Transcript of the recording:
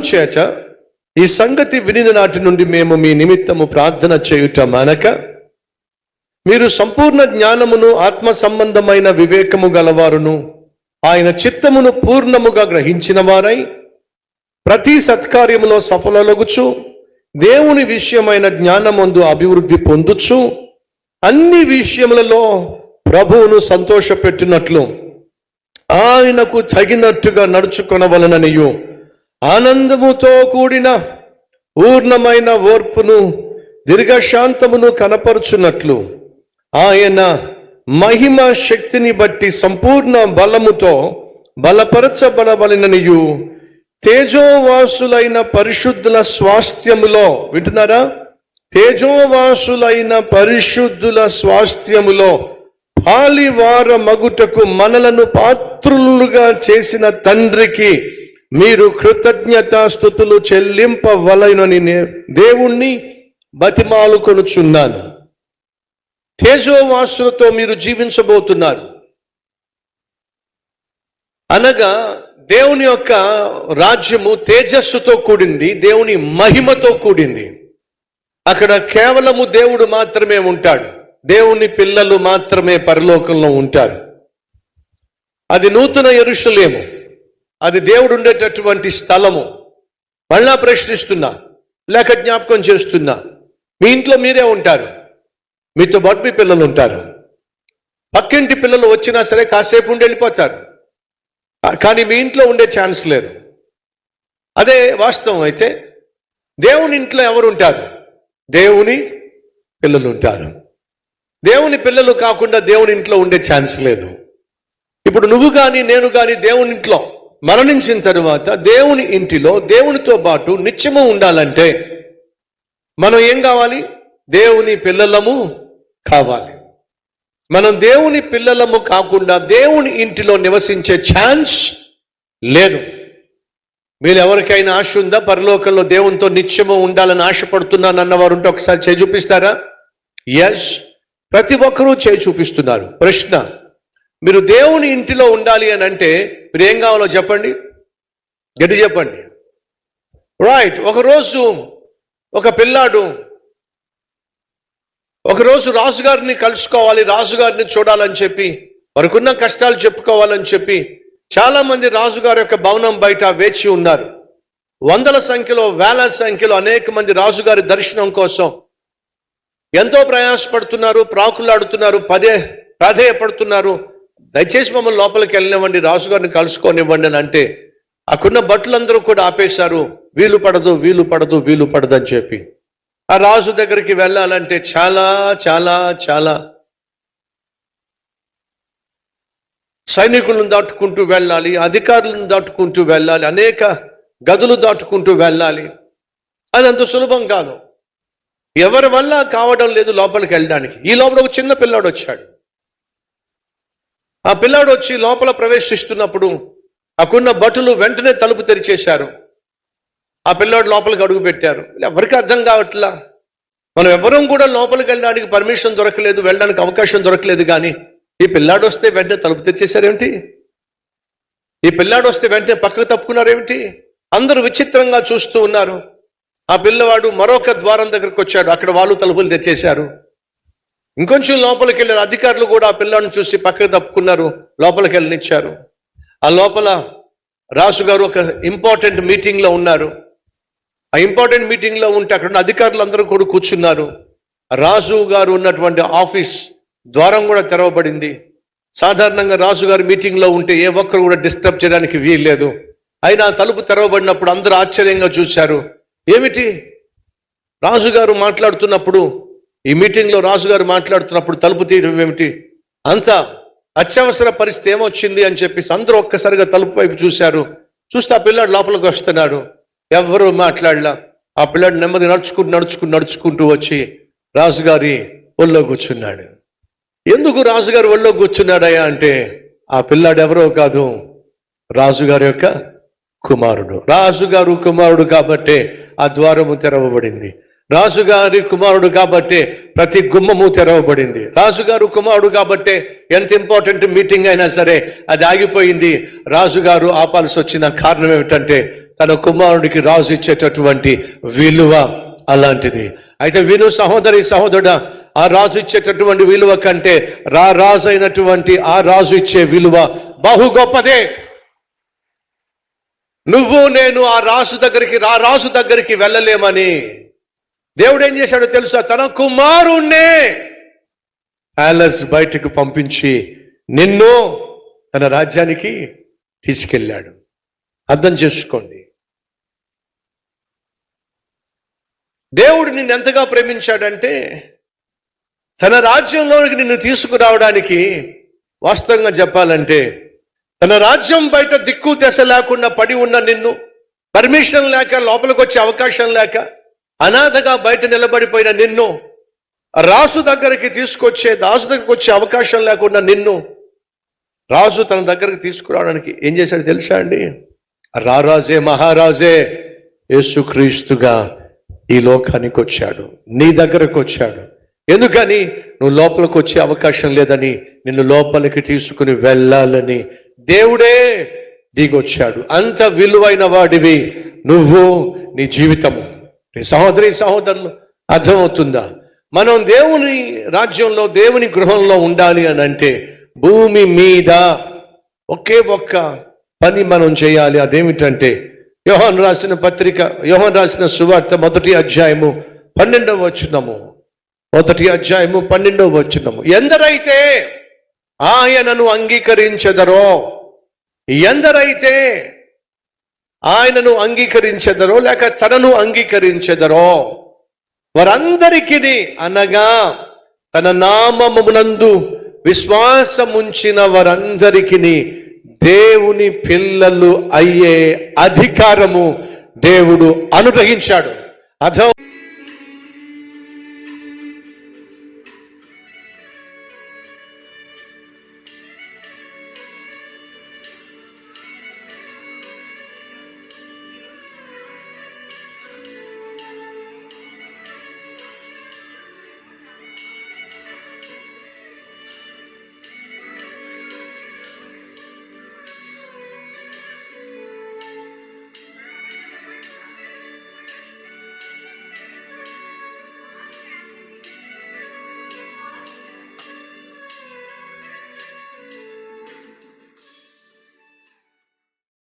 చేత ఈ సంగతి వినిన నాటి నుండి మేము మీ నిమిత్తము ప్రార్థన చేయుట మానక, మీరు సంపూర్ణ జ్ఞానమును ఆత్మ సంబంధమైన వివేకము గలవారును ఆయన చిత్తమును పూర్ణముగా గ్రహించిన వారై ప్రతి సత్కార్యములో సఫలలగుచు దేవుని విషయమైన జ్ఞానమందు అభివృద్ధి పొందుచు అన్ని విషయములలో ప్రభువును సంతోషపెట్టినట్లు ఆయనకు తగినట్టుగా నడుచుకొనవలననియు ఆనందముతో కూడిన పూర్ణమైన ఓర్పును దీర్ఘశాంతమును కనపరుచున్నట్లు ఆయన మహిమ శక్తిని బట్టి సంపూర్ణ బలముతో బలపరచబడవలెననియు తేజోవాసులైన పరిశుద్ధుల స్వాస్థ్యములో, వింటున్నారా? తేజోవాసులైన పరిశుద్ధుల స్వాస్థ్యములో పాలివార మగుటకు మనలను పాత్రులుగా చేసిన తండ్రికి మీరు కృతజ్ఞతాస్తుతులు చెల్లింపవలెనని దేవుణ్ణి బతిమాలుకొనుచున్నాను. తేజోవాసులతో మీరు జీవించబోతున్నారు అనగా దేవుని యొక్క రాజ్యము తేజస్సుతో కూడింది, దేవుని మహిమతో కూడింది. అక్కడ కేవలము దేవుడు మాత్రమే ఉంటాడు, దేవుని పిల్లలు మాత్రమే పరలోకంలో ఉంటారు. అది నూతన యెరూషలేము, అది దేవుడు ఉండేటటువంటి స్థలము. మళ్ళా ప్రశ్నిస్తున్నా, లేక జ్ఞాపకం చేస్తున్నా, మీ ఇంట్లో మీరే ఉంటారు, మీతో పాటు మీ పిల్లలు ఉంటారు. పక్కింటి పిల్లలు వచ్చినా సరే కాసేపు ఉండి వెళ్ళిపోతారు, కానీ మీ ఇంట్లో ఉండే ఛాన్స్ లేదు. అదే వాస్తవం అయితే దేవుని ఇంట్లో ఎవరు ఉంటారు? దేవుని పిల్లలు ఉంటారు. దేవుని పిల్లలు కాకుండా దేవుని ఇంట్లో ఉండే ఛాన్స్ లేదు. ఇప్పుడు నువ్వు కానీ నేను కానీ దేవుని ఇంట్లో మరణించిన తరువాత దేవుని ఇంటిలో దేవునితో పాటు నిత్యము ఉండాలంటే మనం ఏం కావాలి? దేవుని పిల్లలము కావాలి. మనం దేవుని పిల్లలము కాకుండా దేవుని ఇంటిలో నివసించే ఛాన్స్ లేదు. మీరు ఎవరికైనా ఆశ ఉందా? పరలోకంలో దేవునితో నిత్యము ఉండాలని ఆశపడుతున్నాను అన్నవారు ఉంటే ఒకసారి చేయి చూపిస్తారా? ఎస్, ప్రతి ఒక్కరూ చేయి చూపిస్తున్నారు. ప్రశ్న, మీరు దేవుని ఇంటిలో ఉండాలి అని అంటే మీరు ఏం కావాలో చెప్పండి, గట్టి చెప్పండి. రైట్. ఒకరోజు ఒక పిల్లాడు ఒకరోజు రాజుగారిని కలుసుకోవాలి, రాజుగారిని చూడాలని చెప్పి, వారికున్న కష్టాలు చెప్పుకోవాలని చెప్పి చాలా మంది రాజుగారి యొక్క భవనం బయట వేచి ఉన్నారు. వందల సంఖ్యలో, వేల సంఖ్యలో అనేక మంది రాజుగారి దర్శనం కోసం ఎంతో ప్రయాసపడుతున్నారు, ప్రాకులాడుతున్నారు, ప్రాధేయపడుతున్నారు. దయచేసి మమ్మల్ని లోపలికి వెళ్ళనివ్వండి, రాజుగారిని కలుసుకోనివ్వండి అని అంటే అక్కడున్న భటులందరూ కూడా ఆపేశారు. వీలు పడదు, వీలు పడదు, వీలు పడదు అని చెప్పి. ఆ రాజు దగ్గరికి వెళ్ళాలంటే చాలా చాలా చాలా సైనికులను దాటుకుంటూ వెళ్ళాలి, అధికారులను దాటుకుంటూ వెళ్ళాలి, అనేక గదులు దాటుకుంటూ వెళ్ళాలి. అది అంత సులభం కాదు, ఎవరి వల్ల కావడం లేదు లోపలికి వెళ్ళడానికి. ఈ లోపల ఒక చిన్న పిల్లాడు వచ్చాడు. ఆ పిల్లాడు వచ్చి లోపల ప్రవేశిస్తున్నప్పుడు అక్కడున్న భటులు వెంటనే తలుపు తెరిచేశారు. ఆ పిల్లాడు లోపలికి అడుగు పెట్టారు. ఎవరికి అర్థం కావట్లా, మనం ఎవరం కూడా లోపలికి వెళ్ళడానికి పర్మిషన్ దొరకలేదు, వెళ్ళడానికి అవకాశం దొరకలేదు. కానీ ఈ పిల్లాడు వస్తే వెంటనే తలుపు తెరిచేశారేమిటి? ఈ పిల్లాడు వస్తే వెంటనే పక్కకు తప్పుకున్నారేమిటి? అందరూ విచిత్రంగా చూస్తూ ఉన్నారు. ఆ పిల్లవాడు మరొక ద్వారం దగ్గరకు వచ్చాడు, అక్కడ వాళ్ళు తలుపులు తెచ్చేశారు. ఇంకొంచెం లోపలికి వెళ్ళారు. అధికారులు కూడా ఆ పిల్లాడిని చూసి పక్కకు తప్పుకున్నారు, లోపలికి వెళ్ళనిచ్చారు. ఆ లోపల రాజుగారు ఒక ఇంపార్టెంట్ మీటింగ్లో ఉన్నారు. ఆ ఇంపార్టెంట్ మీటింగ్లో ఉంటే అక్కడ ఉన్న అధికారులు అందరూ కూడా కూర్చున్నారు. రాజు గారు ఉన్నటువంటి ఆఫీస్ ద్వారం కూడా తెరవబడింది. సాధారణంగా రాజుగారు మీటింగ్లో ఉంటే ఏ ఒక్కరు కూడా డిస్టర్బ్ చేయడానికి వీల్లేదు. అయినా తలుపు తెరవబడినప్పుడు అందరూ ఆశ్చర్యంగా చూశారు. ఏమిటి రాజుగారు మాట్లాడుతున్నప్పుడు, ఈ మీటింగ్లో రాజుగారు మాట్లాడుతున్నప్పుడు తలుపు తీయడం ఏమిటి, అంత అత్యవసర పరిస్థితి ఏమొచ్చింది అని చెప్పేసి అందరూ ఒక్కసారిగా తలుపు వైపు చూశారు. చూస్తే ఆ పిల్లాడు లోపలికి వస్తున్నాడు. ఎవరు మాట్లాడలా. ఆ పిల్లాడు నెమ్మది నడుచుకుంటూ వచ్చి రాజుగారి ఒళ్ళో కూర్చున్నాడు. ఎందుకు రాజుగారు ఒళ్ళో కూర్చున్నాడయ్యా అంటే, ఆ పిల్లాడు ఎవరో కాదు, రాజుగారి యొక్క కుమారుడు. రాజుగారు కుమారుడు కాబట్టే ఆ ద్వారము తెరవబడింది. రాజుగారి కుమారుడు కాబట్టే ప్రతి గుమ్మము తెరవబడింది. రాజుగారు కుమారుడు కాబట్టే ఎంత ఇంపార్టెంట్ మీటింగ్ అయినా సరే అది ఆగిపోయింది. రాజుగారు ఆపాల్సి వచ్చిన కారణం ఏమిటంటే, తన కుమారుడికి రాజు ఇచ్చేటటువంటి విలువ అలాంటిది. అయితే విను సహోదరి సహోదరుడా, ఆ రాజు ఇచ్చేటటువంటి విలువ కంటే రాజు అయినటువంటి ఆ రాజు ఇచ్చే విలువ బహు గొప్పదే. నువ్వు నేను ఆ రాజు దగ్గరికి వెళ్ళలేమని దేవుడు ఏం చేశాడో తెలుసా? తన కుమారుణ్ణే ప్యాలెస్ బయటకు పంపించి నిన్ను తన రాజ్యానికి తీసుకెళ్ళాడు. అర్థం చేసుకోండి, దేవుడు నిన్ను ఎంతగా ప్రేమించాడంటే తన రాజ్యంలోనికి నిన్ను తీసుకురావడానికి, వాస్తవంగా చెప్పాలంటే తన రాజ్యం బయట దిక్కు దశ లేకుండా పడి ఉన్న నిన్ను, పర్మిషన్ లేక లోపలికి వచ్చే అవకాశం లేక అనాథగా బయట నిలబడిపోయిన నిన్ను రాజు దగ్గరికి వచ్చే అవకాశం లేకుండా నిన్ను రాజు తన దగ్గరికి తీసుకురావడానికి ఏం చేశాడు తెలుసా అండి? రారాజే మహారాజే యేసుక్రీస్తుగా ఈ లోకానికి వచ్చాడు, నీ దగ్గరకు వచ్చాడు. ఎందుకని? నువ్వు లోపలికి వచ్చే అవకాశం లేదని, నిన్ను లోపలికి తీసుకుని వెళ్ళాలని దేవుడే దిగొచ్చాడు. అంత విలువైన వాడివి నువ్వు, నీ జీవితము. నీ సహోదరి సహోదరులు, అర్థమవుతుందా? మనం దేవుని రాజ్యంలో, దేవుని గృహంలో ఉండాలి అని అంటే భూమి మీద ఒకే ఒక్క పని మనం చేయాలి. అదేమిటంటే యోహాను రాసిన సువార్త 1వ అధ్యాయము 12వ వచనము. 1వ అధ్యాయము 12వ వచనము. ఎందరైతే ఆయనను అంగీకరించెదరో లేక తనను అంగీకరించెదరో వారందరికీ, అనగా తన నామమునందు విశ్వాసముంచిన వారందరికీ దేవుని పిల్లలు అయ్యే అధికారము దేవుడు అనుగ్రహించాడు.